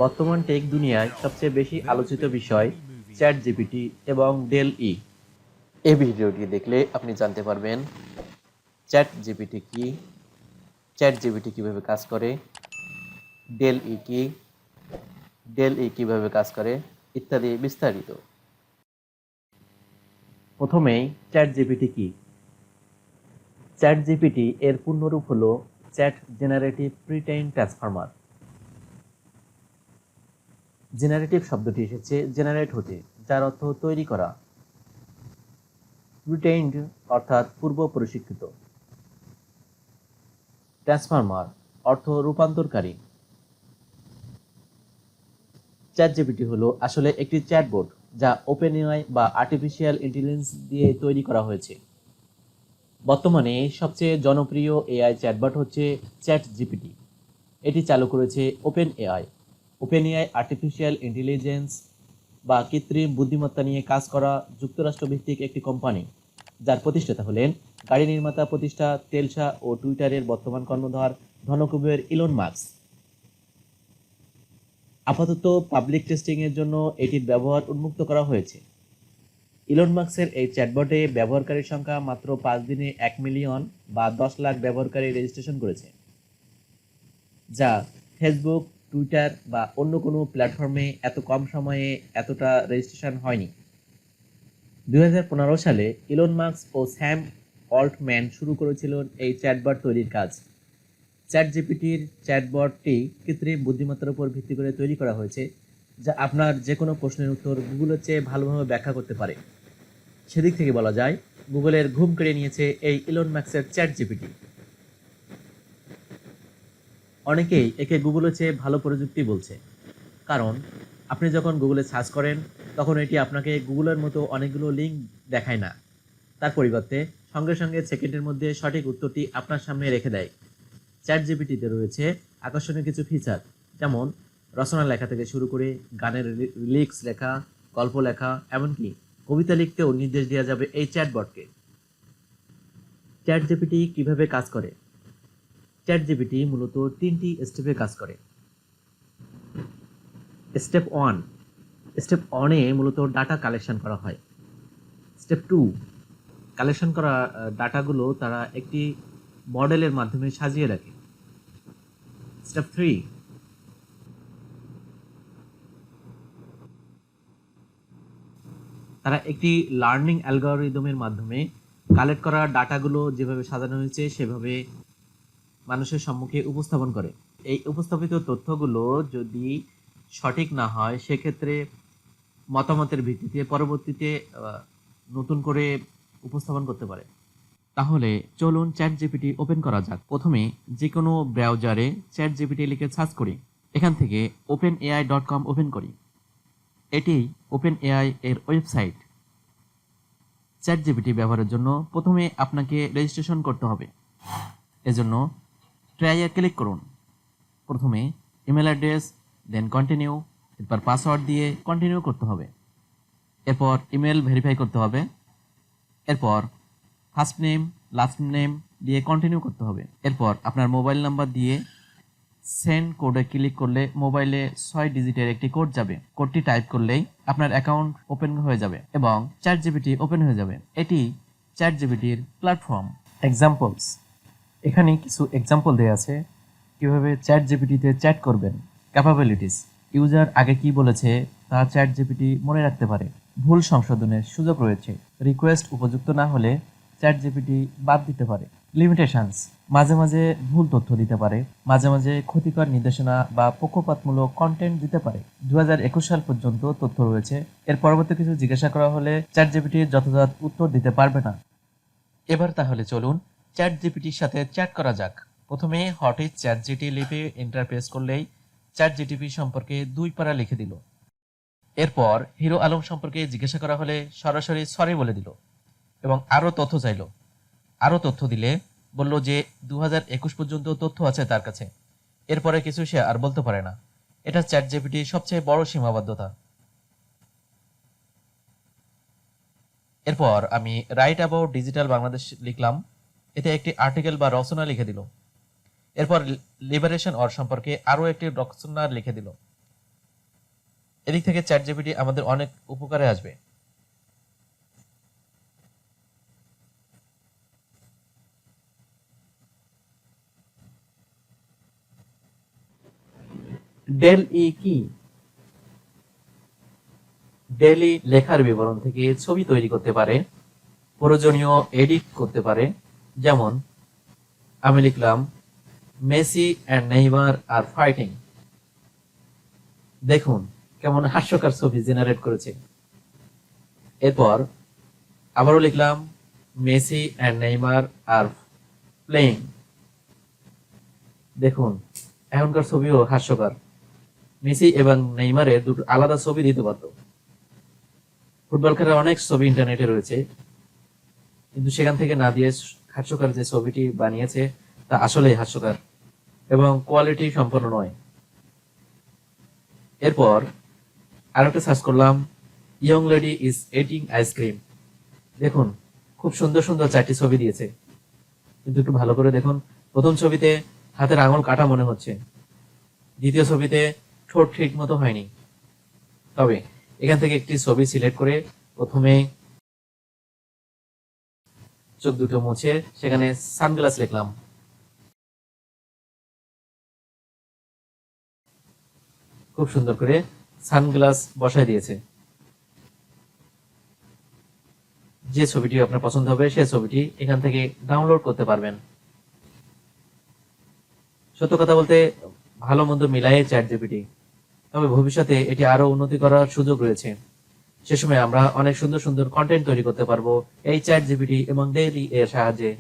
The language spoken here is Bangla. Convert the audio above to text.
বর্তমান টেক দুনিয়ায় সবচেয়ে বেশি আলোচিত বিষয় চ্যাট জিপিটি এবং ডেল ই। এই ভিডিওটি দেখলে আপনি জানতে পারবেন চ্যাট জিপিটি কি, চ্যাট জিপিটি কিভাবে কাজ করে, ডেল ই কি, ডেল ই কিভাবে কাজ করে ইত্যাদি বিস্তারিত। প্রথমেই চ্যাট জিপিটি কি। চ্যাট জিপিটি এর পূর্ণরূপ হলো chat generative pre-train transformer. Generative শব্দটি এসেছে জেনারেট হতে, যার অর্থ তৈরি করা। প্রি-ট্রেইনড অর্থাৎ পূর্ব প্রশিক্ষিত। ট্রান্সফর্মার অর্থ রূপান্তরকারী। চ্যাট জিপিটি হলো আসলে একটি চ্যাটবট যা ওপেনএআই বা আর্টিফিশিয়াল ইন্টেলিজেন্স দিয়ে তৈরি করা হয়েছে। বর্তমানে সবচেয়ে জনপ্রিয় এআই চ্যাটবট হচ্ছে চ্যাট জিপিটি। এটি চালু করেছে ওপেনএআই। ওপেনএআই আর্টিফিশিয়াল ইন্টেলিজেন্স বা কৃত্রিম বুদ্ধিমত্তা নিয়ে কাজ করা যুক্তরাষ্ট্রভিত্তিক একটি কোম্পানি, যার প্রতিষ্ঠাতা হলেন গাড়ি নির্মাতা প্রতিষ্ঠা টেলসা ও টুইটারের বর্তমান কর্ণধার ধনকুবের ইলন মাস্ক। আপাতত পাবলিক টেস্টিং এর জন্য এটির ব্যবহার উন্মুক্ত করা হয়েছে। ইলন মাস্কের এই চ্যাটবটে ব্যবহারকারীর সংখ্যা মাত্র 5 দিনে 1 মিলিয়ন বা 10 লাখ ব্যবহারকারী রেজিস্ট্রেশন করেছে, যা ফেসবুক, টুইটার বা অন্য কোনো প্ল্যাটফর্মে এত কম সময়ে এতটা রেজিস্ট্রেশন হয়নি। 2015 সালে ইলন মাস্ক ও স্যাম অল্টম্যান শুরু করেছিলেন এই চ্যাটবট তৈরির কাজ। চ্যাট জিপিটির চ্যাটবটটি কৃত্রিম বুদ্ধিমত্তার উপর ভিত্তি করে তৈরি করা হয়েছে, যা আপনার যে কোনো প্রশ্নের উত্তর গুগলের চেয়ে ভালোভাবে ব্যাখ্যা করতে পারে। সেদিক থেকে বলা যায় গুগলের ঘুম কেড়ে নিয়েছে এই ইলন মাস্কের চ্যাট জিপিটি। অনেকেই একে গুগলের চেয়ে ভালো প্রযুক্তি বলছে, কারণ আপনি যখন গুগলে সার্চ করেন তখন এটি আপনাকে গুগলের মতো অনেকগুলো লিঙ্ক দেখায় না। তার পরিবর্তে সঙ্গে সঙ্গে সেকেন্ডের মধ্যে সঠিক উত্তরটি আপনার সামনে রেখে দেয়। চ্যাট জিপিটিতে রয়েছে আকর্ষণীয় কিছু ফিচার, যেমন রচনা লেখা থেকে শুরু করে গানের লিরিক্স লেখা, গল্প লেখা, এমনকি কবিতা লিখতেও নির্দেশ দেওয়া যাবে এই চ্যাটবটকে। চ্যাট জিপিটি কিভাবে কাজ করে? চ্যাট জিপিটি মূলত 3টি স্টেপে কাজ করে। স্টেপ 1, স্টেপ 1-এ মূলত ডাটা কালেকশন করা হয়। স্টেপ 2, কালেকশন করা ডাটাগুলো তারা একটি মডেলের মাধ্যমে সাজিয়ে রাখে। স্টেপ 3, তারা একটি লার্নিং অ্যালগরিদমের মাধ্যমে কালেক্ট করা ডাটাগুলো যেভাবে সাজানো হয়েছে সেভাবে মানুষের সম্মুখে উপস্থাপন করে। এই উপস্থাপিত তথ্যগুলো যদি সঠিক না হয় সেক্ষেত্রে মতামতের ভিত্তিতে পরবর্তীতে নতুন করে উপস্থাপন করতে পারে। তাহলে চলুন চ্যাট জিপিটি ওপেন করা যাক। প্রথমে যে কোনো ব্রাউজারে চ্যাট জিপিটি লিখে সার্চ করি। এখান থেকে openai.com ওপেন করি। এটি ওপেনএআই এর ওয়েবসাইট। চ্যাট জিপিটি ব্যবহারের জন্য প্রথমে আপনাকে রেজিস্ট্রেশন করতে হবে। এজন্য ট্রাইয়ে ক্লিক করুন। প্রথমে ইমেল অ্যাড্রেস, দেন কন্টিনিউ, এরপর পাসওয়ার্ড দিয়ে কন্টিনিউ করতে হবে। এরপর ইমেল ভেরিফাই করতে হবে। এরপর ফার্স্ট নেম, লাস্ট নেম দিয়ে কন্টিনিউ করতে হবে। এরপর আপনার মোবাইল নাম্বার দিয়ে সেন্ড কোডে ক্লিক করলে মোবাইলে 6 ডিজিটের একটি কোড যাবে। কোডটি টাইপ করলেই আপনার অ্যাকাউন্ট ওপেন হয়ে যাবে এবং চ্যাট জিপিটি ওপেন হয়ে যাবে। এটি চ্যাট জিপিটির প্ল্যাটফর্ম। এক্সাম্পলস, এখানে কিছু এক্সাম্পল দেওয়া আছে কিভাবে চ্যাট জিপিটিতে চ্যাট করবেন। ক্যাপাবিলিটিস, ইউজার আগে কি বলেছে তা চ্যাট জিপিটি মনে রাখতে পারে। ভুল সংশোধনের সুযোগ রয়েছে। রিকোয়েস্ট উপযুক্ত না হলে চ্যাট জিপিটি বাদ দিতে পারে। লিমিটেশনস, মাঝে মাঝে ভুল তথ্য দিতে পারে, মাঝে মাঝে ক্ষতিকর নির্দেশনা বা পক্ষপাতমূলক কন্টেন্ট দিতে পারে। 2021 সাল পর্যন্ত তথ্য রয়েছে। এর পরবর্তী কিছু জিজ্ঞাসা করা হলে চ্যাট জিপিটি যথাযথ উত্তর দিতে পারবে না। এবার তাহলে চলুন চ্যাট জিপিটির সাথে চ্যাট করা যাক। প্রথমে হোয়াট ইজ চ্যাট জিপিটি লিপে এন্টার প্রেস করলেই চ্যাট জিপিটি সম্পর্কে 2 পারা লিখে দিল। এরপর হিরো আলম সম্পর্কে জিজ্ঞাসা করা হলে সরাসরি সরি বলে দিল এবং আরও তথ্য চাইল। আরও তথ্য দিলে বলল যে 2021 পর্যন্ত তথ্য আছে তার কাছে, এরপরে কিছু সে আর বলতে পারে না। এটা চ্যাট জিপিটির সবচেয়ে বড় সীমাবদ্ধতা। এরপর আমি রাইট অ্যাবাউট ডিজিটাল বাংলাদেশ লিখলাম। এতে একটি আর্টিকেল বা রচনা লিখে দিল। এরপর লিবারেশন অর সম্পর্কে আরও একটি রচনা লিখে দিল। এদিক থেকে চ্যাট জিপিটি আমাদের অনেক উপকারে আসবে। DALLE কি? DALLE লেখার বিবরণ থেকে ছবি তৈরি করতে পারে, প্রয়োজনীয় এডিট করতে পারে। যেমন আমি লিখলাম Messi and Neymar are fighting, দেখুন কেমন হাস্যকর ছবি জেনারেট করেছে। এরপর আবারও লিখলাম Messi and Neymar are playing, দেখুন এখনকার ছবিও হাস্যকর। মেসি এবং নেইমারের দুটো আলাদা ছবি দিতে পারত। ফুটবল খেলার অনেক ছবি ইন্টারনেটে রয়েছে, কিন্তু সেখান থেকে না দিয়ে হাস্যকর যে ছবিটি বানিয়েছে তা আসলেই হাস্যকর এবং কোয়ালিটি সম্পন্ন নয়। এরপর আরেকটা সার্চ করলাম young lady is eating ice cream, দেখুন খুব সুন্দর সুন্দর 4টি ছবি দিয়েছে, কিন্তু একটু ভালো করে দেখুন। প্রথম ছবিতে হাতের আঙুল কাটা মনে হচ্ছে, দ্বিতীয় ছবিতে ঠোঁট ঠিক মতো হয়নি। তবে এখান থেকে একটি ছবি সিলেক্ট করে প্রথমে চোখ দুটো মুছে সেখানে সানগ্লাস লিখলাম, খুব সুন্দর করে সানগ্লাস বসায় দিয়েছে। যে ছবিটি আপনার পছন্দ হবে সেই ছবিটি এখান থেকে ডাউনলোড করতে পারবেন। সত্য কথা বলতে ভালো মন্দ মিলাই চ্যাট জিপিটি, তবে ভবিষ্যতে এটি আরো উন্নতি করার সুযোগ রয়েছে। সে সময় আমরা অনেক সুন্দর সুন্দর কন্টেন্ট তৈরি করতে পারবো এই চ্যাট জিপিটি এবং DALLE এর সাহায্যে।